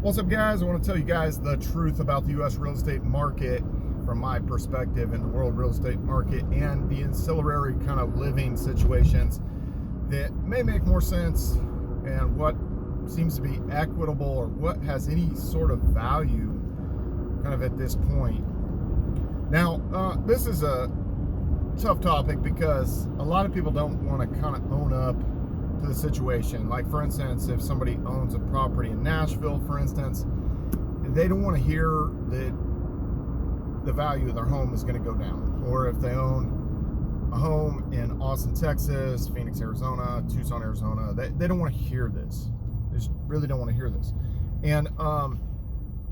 What's up, guys? I want to tell you guys the truth about the U.S. real estate market from my perspective in the world real estate market and the ancillary kind of living situations that may make more sense and what seems to be equitable or what has any sort of value kind of at this point. Now, this is a tough topic because a lot of people don't want to kind of own up to the situation. Like, for instance, if somebody owns a property in Nashville, for instance, they don't want to hear that the value of their home is going to go down. Or if they own a home in Austin, Texas, Phoenix, Arizona, Tucson, Arizona, they don't want to hear this. They just really don't want to hear this. And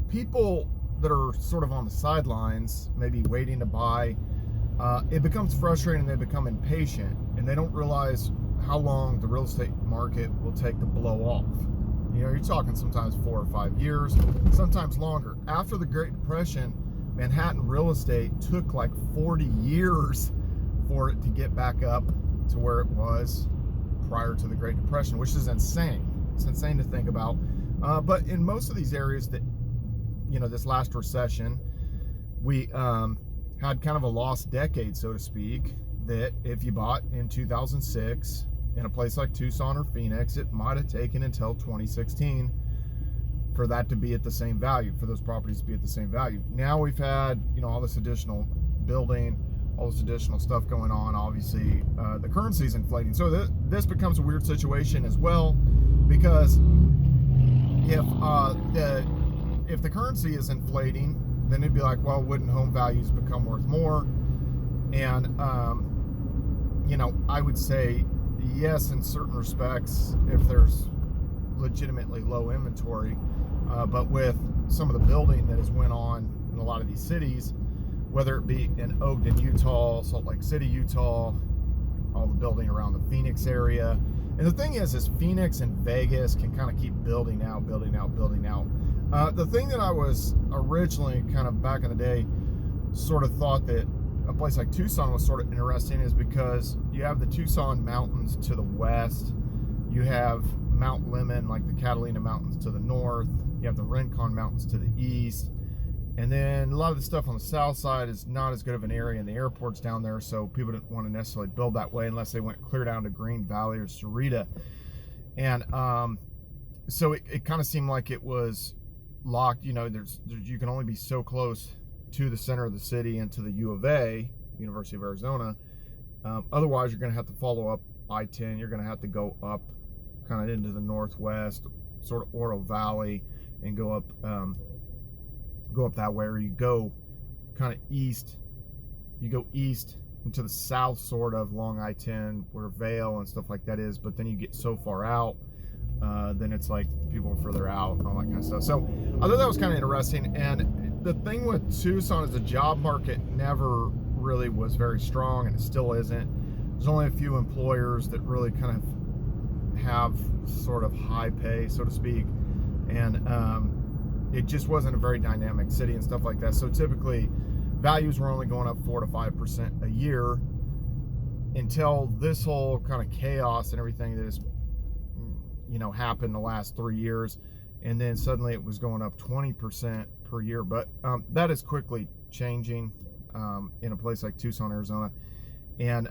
people that are sort of on the sidelines, maybe waiting to buy, it becomes frustrating. They become impatient and they don't realize how long the real estate market will take to blow off. You know, you're talking sometimes 4 or 5 years, sometimes longer. After the Great Depression, Manhattan real estate took like 40 years for it to get back up to where it was prior to the Great Depression, which is insane. It's insane to think about. But in most of these areas that, you know, this last recession, we had kind of a lost decade, so to speak, that if you bought in 2006 in a place like Tucson or Phoenix, it might have taken until 2016 for that to be at the same value, for those properties to be at the same value. Now we've had, you know, all this additional building, all this additional stuff going on. Obviously, the currency is inflating. So this becomes a weird situation as well, because if the currency is inflating, then it'd be like, well, wouldn't home values become worth more? And, you know, I would say yes, in certain respects, if there's legitimately low inventory, but with some of the building that has went on in a lot of these cities, whether it be in Ogden, Utah, Salt Lake City, Utah, all the building around the Phoenix area. And the thing is Phoenix and Vegas can kind of keep building out. The thing that I was originally kind of back in the day sort of thought that a place like Tucson was sort of interesting is because you have the Tucson mountains to the west, you have Mount Lemmon, like the Catalina Mountains, to the north, you have the Rincon Mountains to the east, and then a lot of the stuff on the south side is not as good of an area, and the airport's down there, so people didn't want to necessarily build that way unless they went clear down to Green Valley or Sarita. And so it kind of seemed like it was locked. You know, you can only be so close to the center of the city and to the U of A, University of Arizona. Otherwise, you're going to have to follow up I-10. You're going to have to go up kind of into the northwest, sort of Oro Valley, and go up that way, or you go kind of east. You go east into the south, sort of along I-10, where Vail and stuff like that is. But then you get so far out, then it's like people are further out and all that kind of stuff. So I thought that was kind of interesting. And the thing with Tucson is the job market never really was very strong, and it still isn't. There's only a few employers that really kind of have sort of high pay, so to speak, and it just wasn't a very dynamic city and stuff like that. So typically values were only going up 4 to 5% a year until this whole kind of chaos and everything that has, you know, happened the last 3 years, and then suddenly it was going up 20% per year. But that is quickly changing in a place like Tucson, Arizona, and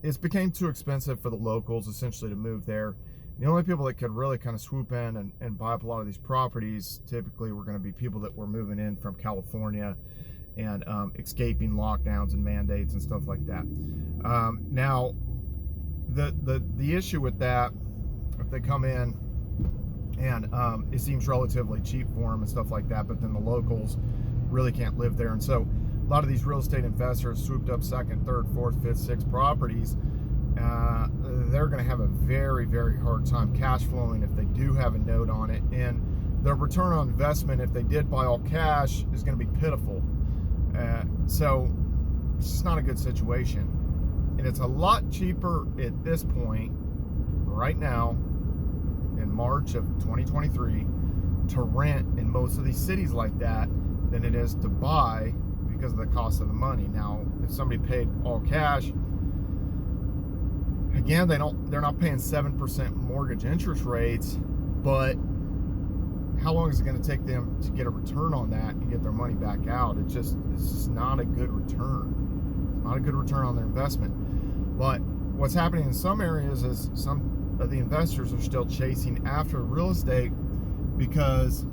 it's became too expensive for the locals essentially to move there. The only people that could really kind of swoop in and buy up a lot of these properties typically were going to be people that were moving in from California and escaping lockdowns and mandates and stuff like that. Now, the issue with that, if they come in and it seems relatively cheap for them and stuff like that, but then the locals really can't live there. And so a lot of these real estate investors swooped up second, third, fourth, fifth, sixth properties. They're going to have a very, very hard time cash flowing if they do have a note on it. And their return on investment, if they did buy all cash, is going to be pitiful. So it's just not a good situation. And it's a lot cheaper at this point, right now, in March of 2023, to rent in most of these cities like that than it is to buy, because of the cost of the money. Now, if somebody paid all cash, again, they're not paying 7% mortgage interest rates, but how long is it going to take them to get a return on that and get their money back out? It's just not a good return. It's not a good return on their investment. But what's happening in some areas is some of the investors are still chasing after real estate because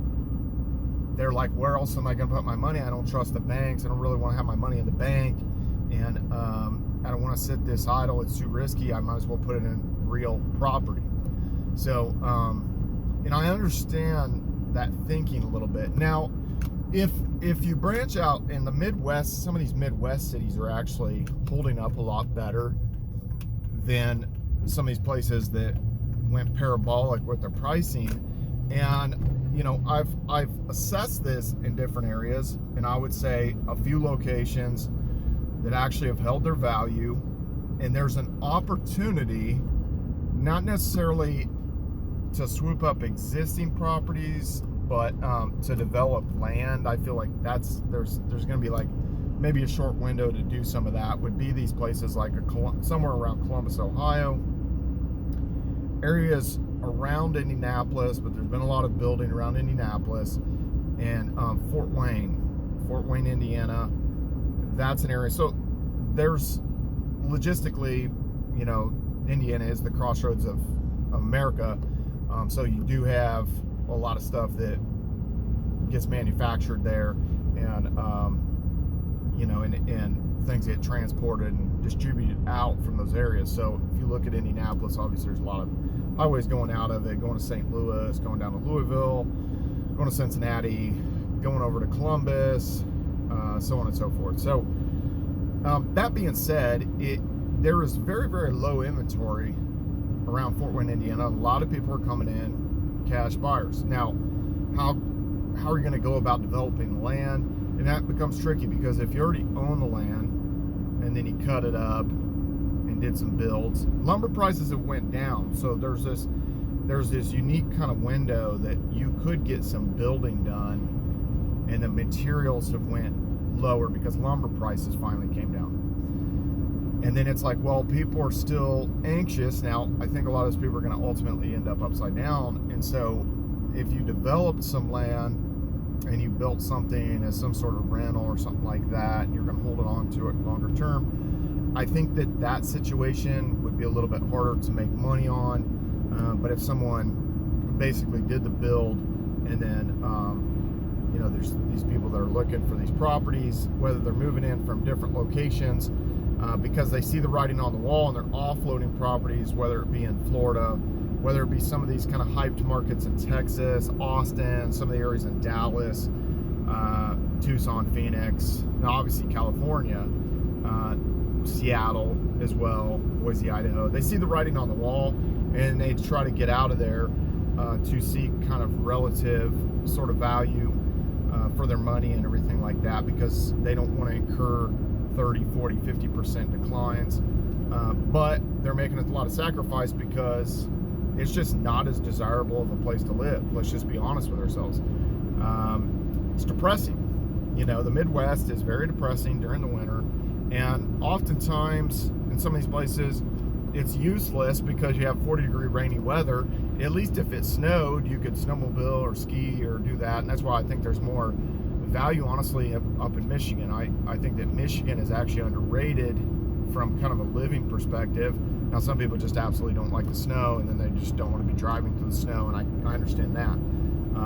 they're like, where else am I going to put my money? I don't trust the banks. I don't really want to have my money in the bank. And I don't want to sit this idle. It's too risky. I might as well put it in real property. So, I understand that thinking a little bit. Now, if you branch out in the Midwest, some of these Midwest cities are actually holding up a lot better than some of these places that went parabolic with their pricing. And I've assessed this in different areas, and I would say a few locations that actually have held their value, and there's an opportunity, not necessarily to swoop up existing properties, but to develop land. I feel like there's going to be like maybe a short window to do some of that. Would be these places like somewhere around Columbus, Ohio, areas around Indianapolis, but there's been a lot of building around Indianapolis, and Fort Wayne, Indiana. That's an area. So there's logistically, Indiana is the crossroads of America. So you do have a lot of stuff that gets manufactured there, and and things get transported and distributed out from those areas. So if you look at Indianapolis, obviously there's a lot of highways going out of it, going to St. Louis, going down to Louisville, going to Cincinnati, going over to Columbus, so on and so forth. So that being said, there is very, very low inventory around Fort Wayne, Indiana. A lot of people are coming in, cash buyers. Now, how are you going to go about developing the land? And that becomes tricky, because if you already own the land and then you cut it up and did some builds, lumber prices have went down. So there's this unique kind of window that you could get some building done, and the materials have went lower because lumber prices finally came down. And then it's like, well, people are still anxious. Now, I think a lot of those people are going to ultimately end up upside down. And so if you developed some land and you built something as some sort of rental or something like that, and you're going to hold it on to it longer term, I think that situation would be a little bit harder to make money on. But if someone basically did the build, and then there's these people that are looking for these properties, whether they're moving in from different locations, because they see the writing on the wall, and they're offloading properties, whether it be in Florida, whether it be some of these kind of hyped markets in Texas, Austin, some of the areas in Dallas, Tucson, Phoenix, now obviously California, Seattle as well, Boise, Idaho. They see the writing on the wall, and they try to get out of there to seek kind of relative sort of value for their money and everything like that, because they don't want to incur 30, 40, 50% declines. But they're making a lot of sacrifice because it's just not as desirable of a place to live. Let's just be honest with ourselves. It's depressing. The Midwest is very depressing during the winter, and oftentimes in some of these places it's useless because you have 40-degree rainy weather. At least if it snowed, you could snowmobile or ski or do that, and that's why I think there's more value, honestly, up in Michigan. I think that Michigan is actually underrated from kind of a living perspective. Now, some people just absolutely don't like the snow, and then they just don't want to be driving through the snow, and I understand that.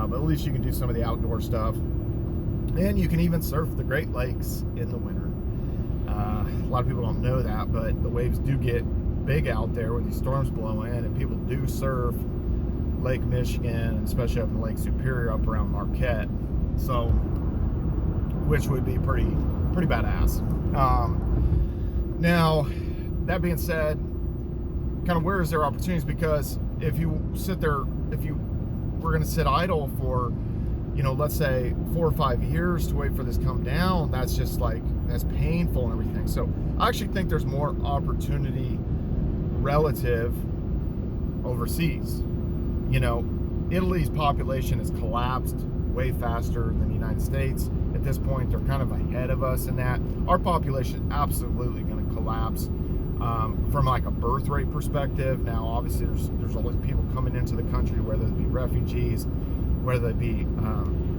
But at least you can do some of the outdoor stuff, and you can even surf the Great Lakes in the winter. A lot of people don't know that, but the waves do get big out there when these storms blow in, and people do surf Lake Michigan, especially up in Lake Superior, up around Marquette. So, which would be pretty badass. Now, that being said, kind of where is there opportunities? Because if you we're going to sit idle for, let's say 4 or 5 years to wait for this to come down, that's just like, that's painful and everything. So I actually think there's more opportunity relative overseas. Italy's population has collapsed way faster than the United States. At this point, they're kind of ahead of us in that. Our population is absolutely going to collapse from like a birth rate perspective. Now, obviously, there's all these people coming into the country, whether it be refugees, whether they be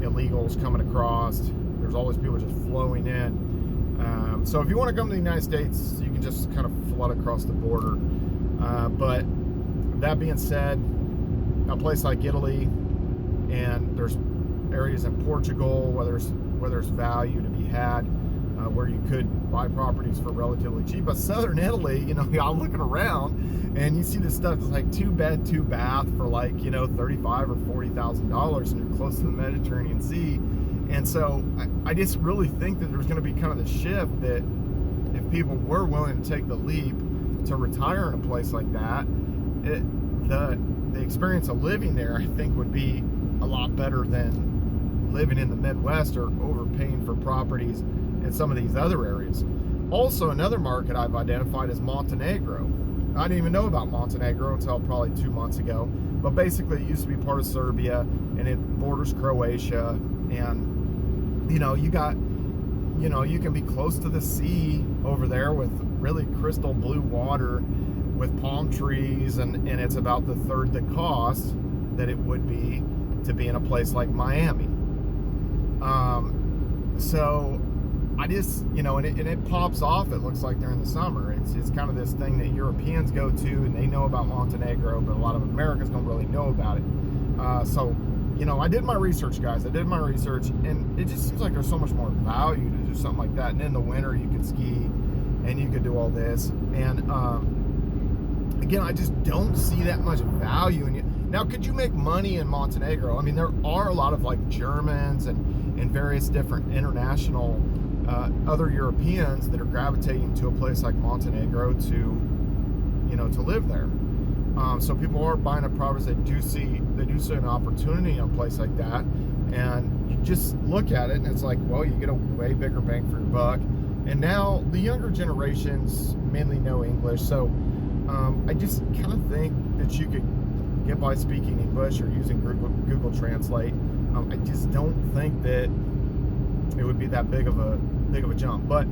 illegals coming across. There's always people just flowing in. So if you want to come to the United States, you can just kind of flood across the border. But that being said, a place like Italy, and there's areas in Portugal where there's value to be had, where you could buy properties for relatively cheap. But southern Italy, you know, y'all looking around and you see this stuff that's like 2-bed, 2-bath for like, you know, $35,000 or $40,000, and you're close to the Mediterranean Sea. And so I just really think that there's going to be kind of the shift that if people were willing to take the leap to retire in a place like that, the experience of living there, I think, would be a lot better than living in the Midwest or overpaying for properties in some of these other areas. Also, another market I've identified is Montenegro. I didn't even know about Montenegro until probably 2 months ago, but basically it used to be part of Serbia, and it borders Croatia, and you know, you can be close to the sea over there with really crystal blue water with palm trees, and it's about the third the cost that it would be to be in a place like Miami. So I just, you know, and it pops off, it looks like, during the summer. It's kind of this thing that Europeans go to, and they know about Montenegro, but a lot of Americans don't really know about it. So, you know, I did my research, guys. I did my research, and it just seems like there's so much more value to do something like that. And in the winter, you could ski, and you could do all this. And again, I just don't see that much value in it. Now, could you make money in Montenegro? I mean, there are a lot of like Germans and various different international other Europeans that are gravitating to a place like Montenegro to, you know, to live there. So people are buying up properties. They do see an opportunity in a place like that, and you just look at it and it's like, well, you get a way bigger bang for your buck. And now the younger generations mainly know English, so I just kind of think that you could get by speaking English or using Google Translate. I just don't think that it would be that big of a jump. But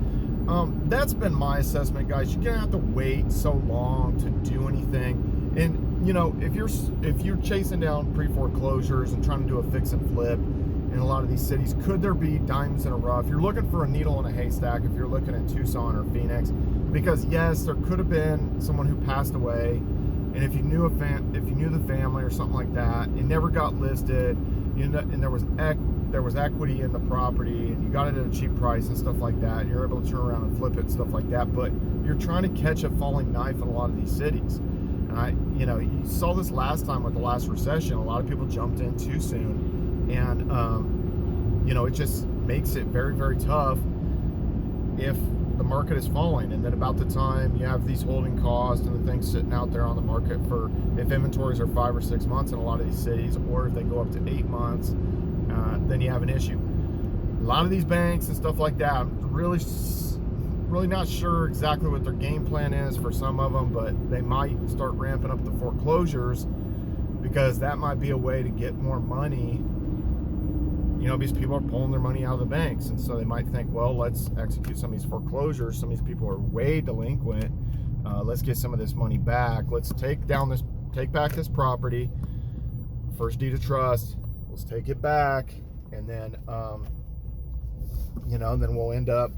that's been my assessment, guys. You're gonna have to wait so long to do anything. And you know, if you're chasing down pre-foreclosures and trying to do a fix and flip in a lot of these cities, could there be diamonds in a rough? You're looking for a needle in a haystack if you're looking at Tucson or Phoenix, because yes, there could have been someone who passed away, and if you knew the family or something like that, it never got listed, you know, and there was equity in the property, and you got it at a cheap price and stuff like that, and you're able to turn around and flip it and stuff like that. But you're trying to catch a falling knife in a lot of these cities. And you know, you saw this last time with the last recession. A lot of people jumped in too soon, and you know, it just makes it very, very tough if the market is falling. And then about the time you have these holding costs and the things sitting out there on the market for, if inventories are 5 or 6 months in a lot of these cities, or if they go up to 8 months, then you have an issue. A lot of these banks and stuff like that, I'm really not sure exactly what their game plan is for some of them, but they might start ramping up the foreclosures, because that might be a way to get more money. You know, because people are pulling their money out of the banks, and so they might think, well, let's execute some of these foreclosures. Some of these people are way delinquent. Let's get some of this money back. Let's take back this property. First deed of trust. Let's take it back, and then you know, then we'll end up,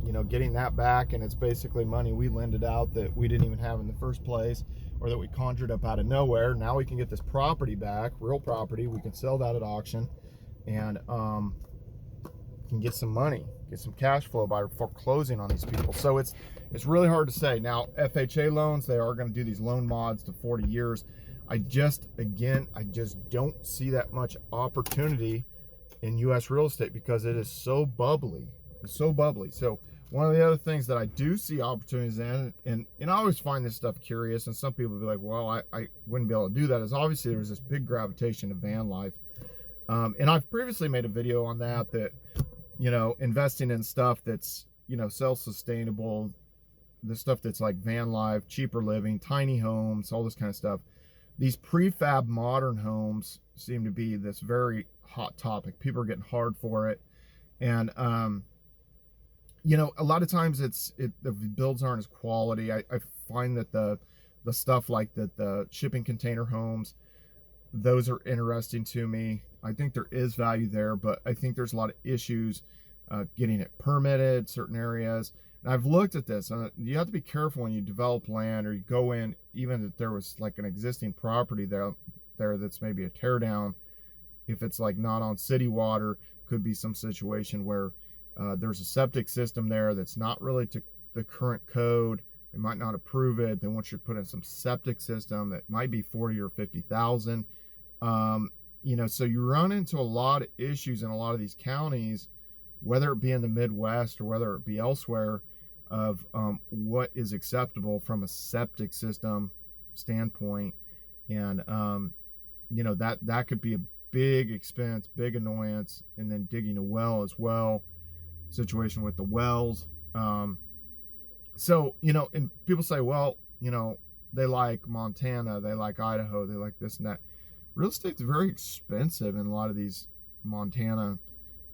you know, getting that back, and it's basically money we lended out that we didn't even have in the first place, or that we conjured up out of nowhere. Now we can get this property back, real property. We can sell that at auction, and can get some money, get some cash flow by foreclosing on these people. So it's really hard to say. Now, FHA loans, they are going to do these loan mods to 40 years. I just don't see that much opportunity in U.S. real estate, because it is so bubbly. It's so bubbly. So one of the other things that I do see opportunities in, and I always find this stuff curious, and some people will be like, well, I wouldn't be able to do that, is obviously there's this big gravitation to van life. And I've previously made a video on that, you know, investing in stuff that's, you know, self-sustainable, the stuff that's like van life, cheaper living, tiny homes, all this kind of stuff. These prefab modern homes seem to be this very hot topic. People are getting hard for it. And, you know, a lot of times the builds aren't as quality. I find that the stuff like that, the shipping container homes, those are interesting to me. I think there is value there, but I think there's a lot of issues getting it permitted, certain areas. And I've looked at this. You have to be careful when you develop land or you go in, even if there was like an existing property there that's maybe a tear down. If it's like not on city water, could be some situation where there's a septic system there that's not really to the current code. They might not approve it. They want you to put in some septic system that might be 40 or 50,000. So you run into a lot of issues in a lot of these counties, whether it be in the Midwest or whether it be elsewhere, of what is acceptable from a septic system standpoint. And that could be a big expense, big annoyance. And then digging a well as well, situation with the wells. And people say, well, they like Montana, they like Idaho, they like this and that. Real estate's very expensive in a lot of these Montana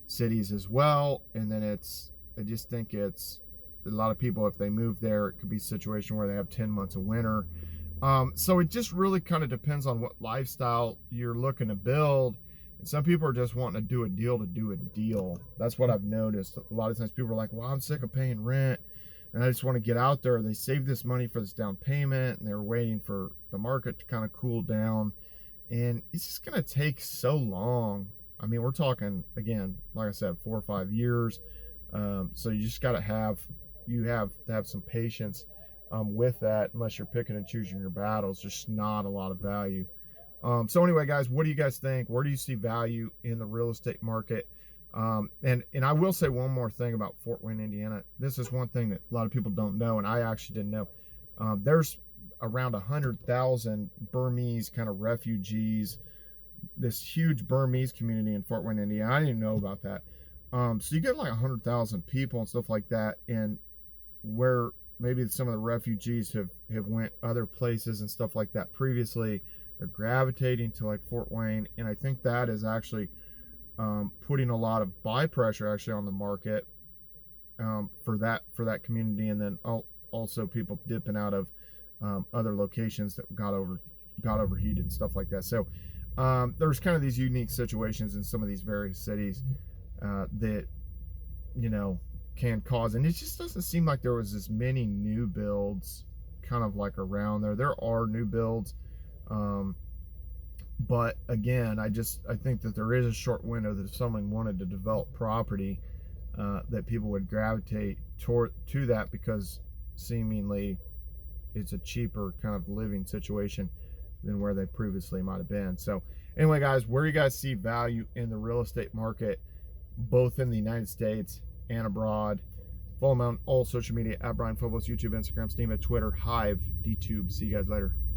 cities as well. And then I just think it's a lot of people, if they move there, it could be a situation where they have 10 months of winter. So it just really kind of depends on what lifestyle you're looking to build. And some people are just wanting to do a deal to do a deal. That's what I've noticed. A lot of times people are like, well, I'm sick of paying rent and I just want to get out there. They save this money for this down payment and they're waiting for the market to kind of cool down. And it's just going to take so long. I mean, we're talking, again, like I said, 4 or 5 years. So you just got to have some patience with that, unless you're picking and choosing your battles. Just not a lot of value. So anyway, guys, what do you guys think? Where do you see value in the real estate market? And I will say one more thing about Fort Wayne, Indiana. This is one thing that a lot of people don't know, and I actually didn't know. There's around 100,000 Burmese kind of refugees, this huge Burmese community in Fort Wayne, Indiana. I didn't know about that. So you get like 100,000 people and stuff like that, and where maybe some of the refugees have went other places and stuff like that previously, they're gravitating to like Fort Wayne, and I think that is actually putting a lot of buy pressure actually on the market for that community, and then also people dipping out of other locations that got overheated and stuff like that. So there's kind of these unique situations in some of these various cities that can cause, and it just doesn't seem like there was as many new builds kind of like around there. There are new builds, but again, I think that there is a short window that if someone wanted to develop property, that people would gravitate to that, because seemingly it's a cheaper kind of living situation than where they previously might have been. So anyway, guys, where you guys see value in the real estate market, both in the United States and abroad? Follow me on all social media at Brian Phobos, YouTube, Instagram, Steam, Twitter, Hive, DTube. See you guys later.